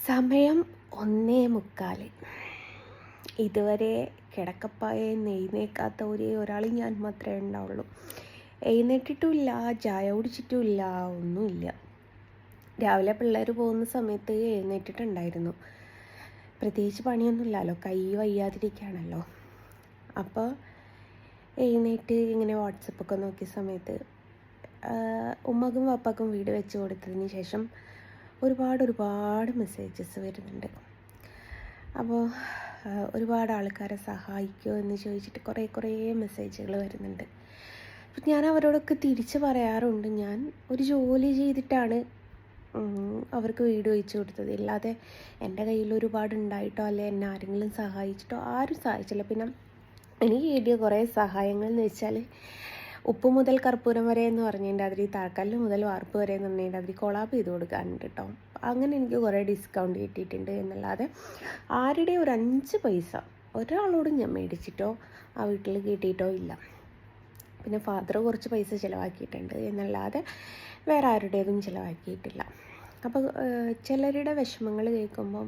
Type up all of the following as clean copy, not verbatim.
സമയം 1:45. ഇതുവരെ കിടക്കപ്പായെന്ന് എഴുന്നേൽക്കാത്ത ഒരേ ഒരാൾ ഞാൻ മാത്രമേ ഉണ്ടാവുള്ളൂ. എഴുന്നേറ്റിട്ടുമില്ല, ചായ കുടിച്ചിട്ടുമില്ല, ഒന്നുമില്ല. രാവിലെ പിള്ളേർ പോകുന്ന സമയത്ത് എഴുന്നേറ്റിട്ടുണ്ടായിരുന്നു. പ്രത്യേകിച്ച് പണിയൊന്നുമില്ലല്ലോ, കൈ വയ്യാതിരിക്കുകയാണല്ലോ. അപ്പോൾ എഴുന്നേറ്റ് ഇങ്ങനെ വാട്സപ്പൊക്കെ നോക്കിയ സമയത്ത് ഉമ്മക്കും പപ്പക്കും വീട് വെച്ച് കൊടുത്തതിന് ശേഷം ഒരുപാട് മെസ്സേജസ് വരുന്നുണ്ട്. അപ്പോൾ ഒരുപാട് ആൾക്കാരെ സഹായിക്കുമോ എന്ന് ചോദിച്ചിട്ട് കുറേ മെസ്സേജുകൾ വരുന്നുണ്ട്. അപ്പം ഞാൻ അവരോടൊക്കെ തിരിച്ച് പറയാറുണ്ട്, ഞാൻ ഒരു ജോലി ചെയ്തിട്ടാണ് അവർക്ക് വീട് വെച്ച് കൊടുത്തത്. അല്ലാതെ എൻ്റെ കയ്യിൽ ഒരുപാട് ഉണ്ടായിട്ടോ അല്ലെ എന്നെ ആരെങ്കിലും സഹായിച്ചിട്ടോ ആരും സഹായിച്ചില്ല. പിന്നെ എനിക്ക് കിട്ടിയ കുറേ സഹായങ്ങൾ എന്ന് വെച്ചാൽ ഉപ്പ് മുതൽ കർപ്പൂരം വരെ എന്ന് പറഞ്ഞതിൻ്റെ അതിൽ താഴ്ക്കല്ല് മുതൽ വാർപ്പ് വരെ എന്ന് പറഞ്ഞതിൻ്റെ അതിൽ കൊളാപ്പ് ചെയ്ത് കൊടുക്കാനുണ്ട് കേട്ടോ. അങ്ങനെ എനിക്ക് കുറേ ഡിസ്കൗണ്ട് കിട്ടിയിട്ടുണ്ട് എന്നല്ലാതെ ആരുടെയും ഒരു 5 പൈസ ഒരാളോടും ഞാൻ മേടിച്ചിട്ടോ ആ വീട്ടിൽ കിട്ടിയിട്ടോ ഇല്ല. പിന്നെ ഫാദർ കുറച്ച് പൈസ ചിലവാക്കിയിട്ടുണ്ട് എന്നല്ലാതെ വേറെ ആരുടേതും ചിലവാക്കിയിട്ടില്ല. അപ്പോൾ ചിലരുടെ വിഷമങ്ങൾ കേൾക്കുമ്പം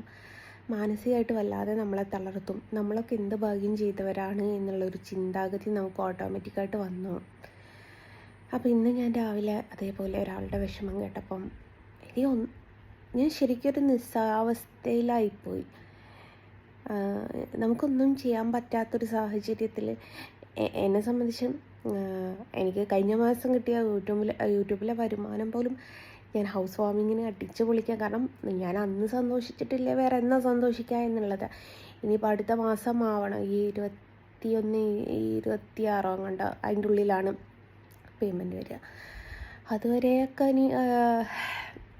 മാനസികമായിട്ട് വല്ലാതെ നമ്മളെ തളർത്തും. നമ്മളൊക്കെ എന്ത് ഭാഗ്യം ചെയ്തവരാണ് എന്നുള്ളൊരു ചിന്താഗതി നമുക്ക് ഓട്ടോമാറ്റിക്കായിട്ട് വന്നു. അപ്പോൾ ഇന്ന് ഞാൻ രാവിലെ അതേപോലെ ഒരാളുടെ വിഷമം കേട്ടപ്പം ഞാൻ ശരിക്കൊരു നിസ്സാവസ്ഥയിലായിപ്പോയി. നമുക്കൊന്നും ചെയ്യാൻ പറ്റാത്തൊരു സാഹചര്യത്തിൽ എന്നെ സംബന്ധിച്ച് എനിക്ക് കഴിഞ്ഞ മാസം കിട്ടിയ യൂട്യൂബിലെ വരുമാനം പോലും ഞാൻ ഹൗസ് വാമിങ്ങിന് അടിച്ച് പൊളിക്കാം. കാരണം ഞാൻ അന്ന് സന്തോഷിച്ചിട്ടില്ലേ വേറെ എന്നാ സന്തോഷിക്കുക എന്നുള്ളത്. ഇനിയിപ്പോൾ അടുത്ത മാസം ആവണം, ഈ 21, 26 അങ്ങോട്ട് അതിൻ്റെ ഉള്ളിലാണ് പേയ്മെൻറ്റ് വരിക. അതുവരെയൊക്കെ ഇനി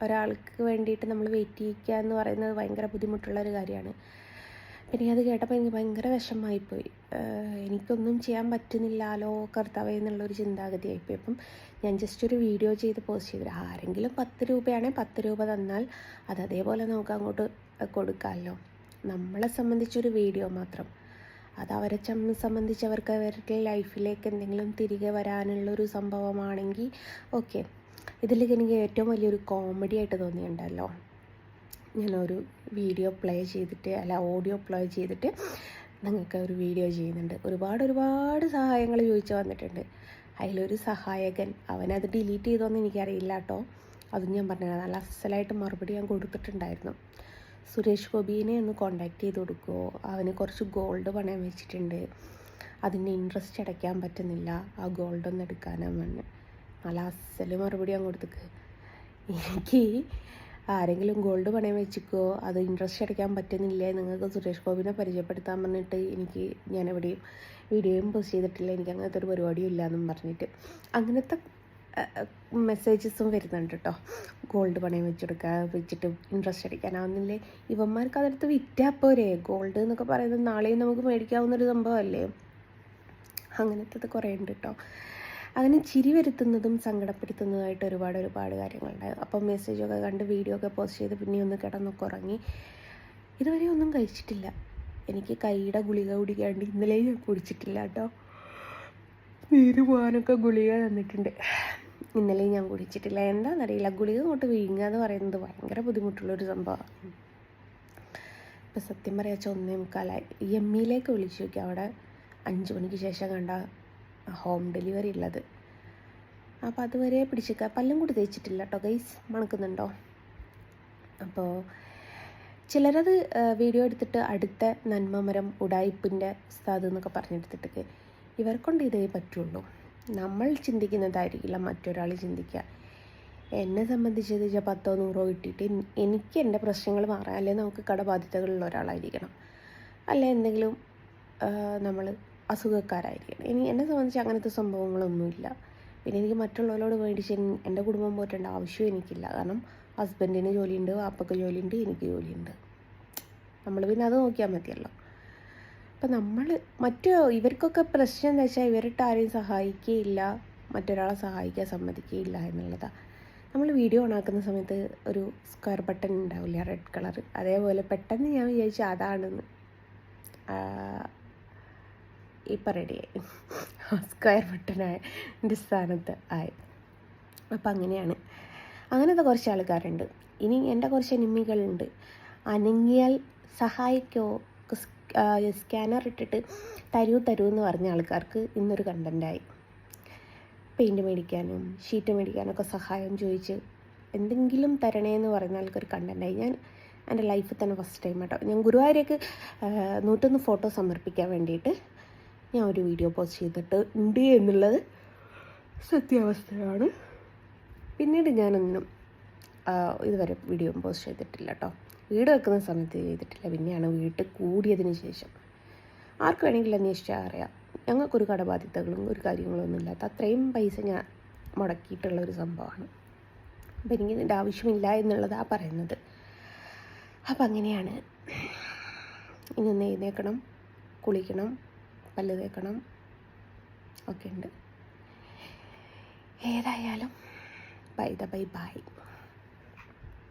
ഒരാൾക്ക് വേണ്ടിയിട്ട് നമ്മൾ വെയിറ്റ് ചെയ്യിക്കുക എന്ന് പറയുന്നത് ഭയങ്കര ബുദ്ധിമുട്ടുള്ളൊരു കാര്യമാണ്. പിന്നെ അത് കേട്ടപ്പോൾ എനിക്ക് ഭയങ്കര വിഷമമായിപ്പോയി. എനിക്കൊന്നും ചെയ്യാൻ പറ്റുന്നില്ലല്ലോ കർത്താവേ എന്നുള്ളൊരു ചിന്താഗതിയായിപ്പോയി. അപ്പം ഞാൻ ജസ്റ്റ് ഒരു വീഡിയോ ചെയ്ത് പോസ്റ്റ് ചെയ്തു. ആരെങ്കിലും 10 രൂപയാണെങ്കിൽ 10 രൂപ തന്നാൽ അത് അതേപോലെ നമുക്ക് അങ്ങോട്ട് കൊടുക്കാമല്ലോ. നമ്മളെ സംബന്ധിച്ചൊരു വീഡിയോ മാത്രം, അത് അവരെ സംബന്ധിച്ച് അവർക്ക് അവരുടെ ലൈഫിലേക്ക് എന്തെങ്കിലും തിരികെ വരാനുള്ളൊരു സംഭവമാണെങ്കിൽ ഓക്കെ. ഇതിലേക്ക് എനിക്ക് ഏറ്റവും വലിയൊരു കോമഡി ആയിട്ട് തോന്നിയിട്ടുണ്ടല്ലോ, ഞാനൊരു വീഡിയോ പ്ലേ ചെയ്തിട്ട് ഓഡിയോ പ്ലേ ചെയ്തിട്ട് നിങ്ങൾക്ക് ഒരു വീഡിയോ ചെയ്യുന്നുണ്ട്. ഒരുപാട് സഹായങ്ങൾ ചോദിച്ചു വന്നിട്ടുണ്ട്. അതിലൊരു സഹായകൻ അവനത് ഡിലീറ്റ് ചെയ്തോന്ന് എനിക്കറിയില്ല കേട്ടോ. അതും ഞാൻ പറഞ്ഞത് നല്ല അസലായിട്ട് മറുപടി ഞാൻ കൊടുത്തിട്ടുണ്ടായിരുന്നു. സുരേഷ് ഗോപിനെ ഒന്ന് കോണ്ടാക്ട് ചെയ്ത് കൊടുക്കുമോ, അവന് കുറച്ച് ഗോൾഡ് പണയം വെച്ചിട്ടുണ്ട്, അതിൻ്റെ ഇൻട്രസ്റ്റ് അടയ്ക്കാൻ പറ്റുന്നില്ല, ആ ഗോൾഡൊന്ന് എടുക്കാനാണ് പറഞ്ഞ് നല്ല അസല് മറുപടി ഞാൻ കൊടുത്തേക്ക്. എനിക്ക് ആരെങ്കിലും ഗോൾഡ് പണയം വെച്ചിക്കോ, അത് ഇൻട്രസ്റ്റ് അടയ്ക്കാൻ പറ്റുന്നില്ലേ, നിങ്ങൾക്ക് സുരേഷ് ഗോപിനെ പരിചയപ്പെടുത്താൻ പറഞ്ഞിട്ട് ഞാൻ എവിടെയും വീഡിയോയും പോസ്റ്റ് ചെയ്തിട്ടില്ല, എനിക്ക് അങ്ങനത്തെ ഒരു പരിപാടിയും ഇല്ല എന്നും പറഞ്ഞിട്ട് അങ്ങനത്തെ മെസ്സേജസും വരുന്നുണ്ട് കേട്ടോ. ഗോൾഡ് പണയം വെച്ചിട്ട് ഇൻട്രസ്റ്റ് അടിക്കാനാവുന്നില്ലേ, ഇവന്മാർക്ക് അതെടുത്ത് വിറ്റാൽ പോരെ. ഗോൾഡ് എന്നൊക്കെ പറയുന്നത് നാളെയും നമുക്ക് മേടിക്കാവുന്നൊരു സംഭവമല്ലേ. അങ്ങനത്തെ കുറേ ഉണ്ട് കേട്ടോ. അങ്ങനെ ചിരി വരുത്തുന്നതും സങ്കടപ്പെടുത്തുന്നതുമായിട്ട് ഒരുപാട് കാര്യങ്ങളുണ്ട്. അപ്പം മെസ്സേജൊക്കെ കണ്ട് വീഡിയോ ഒക്കെ പോസ്റ്റ് ചെയ്ത് പിന്നെ ഒന്ന് കിടന്നൊക്കെ ഉറങ്ങി. ഇതുവരെ ഒന്നും കഴിച്ചിട്ടില്ല. എനിക്ക് കൈയുടെ ഗുളിക കുടിക്കാണ്ട് ഇന്നലെ ഞാൻ കുടിച്ചിട്ടില്ല കേട്ടോ. നീര് പോകാനൊക്കെ ഗുളിക തന്നിട്ടുണ്ട്, ഇന്നലെ ഞാൻ കുടിച്ചിട്ടില്ല. എന്താണെന്നറിയില്ല, ഗുളിക അങ്ങോട്ട് വിഴുങ്ങുക എന്ന് പറയുന്നത് ഭയങ്കര ബുദ്ധിമുട്ടുള്ളൊരു സംഭവമാണ്. ഇപ്പം സത്യം പറയാച്ച 1:45 എമ്മിയിലേക്ക് വിളിച്ചു നോക്കി, അവിടെ 5 മണിക്ക് ശേഷം കണ്ട ഹോം ഡെലിവറി ഉള്ളത്. അപ്പോൾ അതുവരെ പിടിച്ചിരിക്കുക. പല്ലും കൂടി തേച്ചിട്ടില്ല കേട്ടോ ഗൈസ്, മണക്കുന്നുണ്ടോ? അപ്പോൾ ചിലരത് വീഡിയോ എടുത്തിട്ട് അടുത്ത നന്മമരം ഉടായിപ്പിൻ്റെ ഉസ്താദ് എന്നൊക്കെ പറഞ്ഞെടുത്തിട്ട് ഇവർക്കൊണ്ട് ഇതേ പറ്റുള്ളൂ. നമ്മൾ ചിന്തിക്കുന്നതായിരിക്കില്ല മറ്റൊരാൾ ചിന്തിക്കുക. എന്നെ സംബന്ധിച്ചത് 10 100 കിട്ടിയിട്ട് എനിക്ക് എൻ്റെ പ്രശ്നങ്ങൾ മാറാൻ, അല്ലെങ്കിൽ നമുക്ക് കടബാധ്യതകളുള്ള ഒരാളായിരിക്കണം, അല്ലെ എന്തെങ്കിലും നമ്മൾ അസുഖക്കാരായിരിക്കണം. എന്നെ സംബന്ധിച്ച് അങ്ങനത്തെ സംഭവങ്ങളൊന്നുമില്ല. പിന്നെ എനിക്ക് മറ്റുള്ളവരോട് മേടിച്ച് എൻ്റെ കുടുംബം പോറ്റേണ്ട ആവശ്യവും എനിക്കില്ല. കാരണം ഹസ്ബൻഡിന് ജോലിയുണ്ട്, വാപ്പക്ക് ജോലിയുണ്ട്, എനിക്ക് ജോലിയുണ്ട്. നമ്മൾ പിന്നെ അത് നോക്കിയാൽ മതിയല്ലോ. അപ്പം ഇവർക്കൊക്കെ പ്രശ്നം എന്താ വെച്ചാൽ ഇവരിട്ട് ആരെയും സഹായിക്കുകയില്ല, മറ്റൊരാളെ സഹായിക്കാൻ സമ്മതിക്കുകയില്ല എന്നുള്ളതാണ്. നമ്മൾ വീഡിയോ ഓണാക്കുന്ന സമയത്ത് ഒരു സ്ക്വയർ ബട്ടൺ ഉണ്ടാവില്ല, റെഡ് കളർ, അതേപോലെ പെട്ടെന്ന് ഞാൻ വിചാരിച്ചു അതാണെന്ന്. ഇപ്പം റെഡിയായി, സ്ക്വയർ ബട്ടനായ എൻ്റെ സ്ഥാനത്ത് ആയി. അപ്പം അങ്ങനെയാണ്. അങ്ങനത്തെ കുറച്ച് ആൾക്കാരുണ്ട്. ഇനി എൻ്റെ കുറച്ച് എനിമികളുണ്ട്. അനങ്ങിയാൽ സഹായിക്കോ, സ്കാനർ ഇട്ടിട്ട് തരൂ എന്ന് പറഞ്ഞ ആൾക്കാർക്ക് ഇന്നൊരു കണ്ടൻറ്റായി. പെയിൻറ്റ് മേടിക്കാനും ഷീറ്റ് മേടിക്കാനൊക്കെ സഹായം ചോദിച്ച് എന്തെങ്കിലും തരണേന്ന് പറയുന്ന ആൾക്കൊരു കണ്ടൻറ്റായി. ഞാൻ എൻ്റെ ലൈഫിൽ തന്നെ ഫസ്റ്റ് ടൈം കേട്ടോ, ഞാൻ ഗുരുവായൂരേക്ക് 101 ഫോട്ടോ സമർപ്പിക്കാൻ വേണ്ടിയിട്ട് ഞാൻ ഒരു വീഡിയോ പോസ്റ്റ് ചെയ്തിട്ട് ഉണ്ട് എന്നുള്ളത് സത്യാവസ്ഥയാണ്. പിന്നീട് ഞാനൊന്നും ഇതുവരെ വീഡിയോ പോസ്റ്റ് ചെയ്തിട്ടില്ല കേട്ടോ. വീട് വെക്കുന്ന സമയത്ത് ചെയ്തിട്ടില്ല, പിന്നെയാണ് വീട്ടിൽ കൂടിയതിന് ശേഷം. ആർക്ക് വേണമെങ്കിലും അന്വേഷിച്ചാൽ അറിയാം, ഞങ്ങൾക്കൊരു കടബാധ്യതകളും ഒരു കാര്യങ്ങളൊന്നും ഇല്ലാത്ത അത്രയും പൈസ ഞാൻ മുടക്കിയിട്ടുള്ള ഒരു സംഭവമാണ്. അപ്പം എനിക്ക് ഇതിൻ്റെ ആവശ്യമില്ല എന്നുള്ളതാണ് പറയുന്നത്. അപ്പം അങ്ങനെയാണ്. ഇനി ഒന്ന് എഴുന്നേൽക്കണം, കുളിക്കണം, പല്ല് തേക്കണം ഒക്കെ ഉണ്ട്. ഏതായാലും ബൈ.